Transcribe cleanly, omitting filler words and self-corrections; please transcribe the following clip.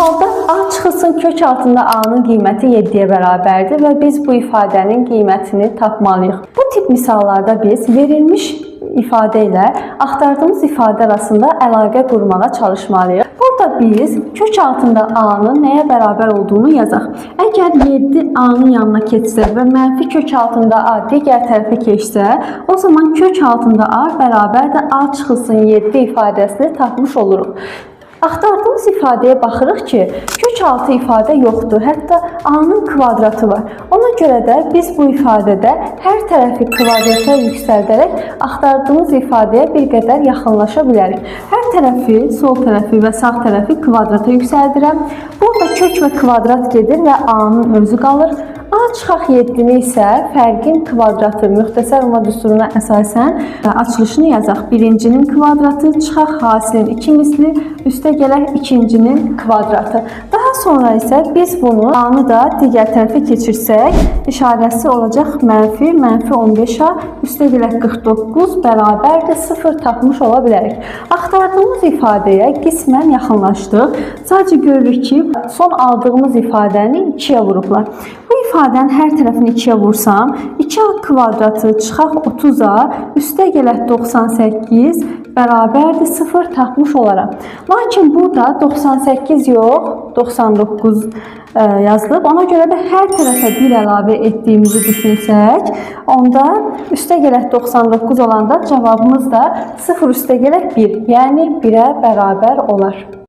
Misalda A çıxılsın kök altında A-nın qiyməti 7-yə bərabərdir və biz bu ifadənin qiymətini tapmalıyıq. Bu tip misallarda biz verilmiş ifadə ilə axtardığımız ifadə arasında əlaqə qurmağa çalışmalıyıq. Burada biz kök altında A-nın nəyə bərabər olduğunu yazaq. Əgər 7 A-nın yanına keçsə və mənfi kök altında A digər tərəfə keçsə, o zaman kök altında A bərabərdir A çıxılsın 7 ifadəsini tapmış oluruq. Axtardığımız ifadəyə baxırıq ki, kök altı ifadə yoxdur, hətta A-nın kvadratı var. Ona görə də biz bu ifadədə hər tərəfi kvadrata yüksəldərək axtardığımız ifadəyə bir qədər yaxınlaşa bilərik. Hər tərəfi, sol tərəfi və sağ tərəfi kvadrata yüksəldirəm. Burada kök və kvadrat gedir və A-nın özü qalır. A çıxaq 7-ni isə fərqin kvadratı müxtəsər Roma düsturuna əsasən açılışını yazaq. Birincinin kvadratı çıxaq hasilin 2 misli, üstə gələk ikincinin kvadratı. Daha sonra isə biz bunu A-nı da digər tərəfə keçirsək, işarəsi olacaq mənfi 15A, üstə gələk 49 bərabərdir 0 tapmış ola bilərik. Axtardığımız ifadəyə qismən yaxınlaşdıq. Sadəcə görürük ki, son aldığımız ifadəni 2-yə vurublar. Bu ifadənin hər tərəfini 2-yə vursam, 2A kvadratı çıxaq 30A, üstə gələk 98 bərabərdir 0 tapmış olaram. Lakin burada 98 yox, 99 yazılıb. Ona görə də hər tərəfə 1 əlavə etdiyimizi düşünsək, onda üstə gələk 99 olanda cavabımız da 0 üstə gələk 1, yəni 1-ə bərabər olar.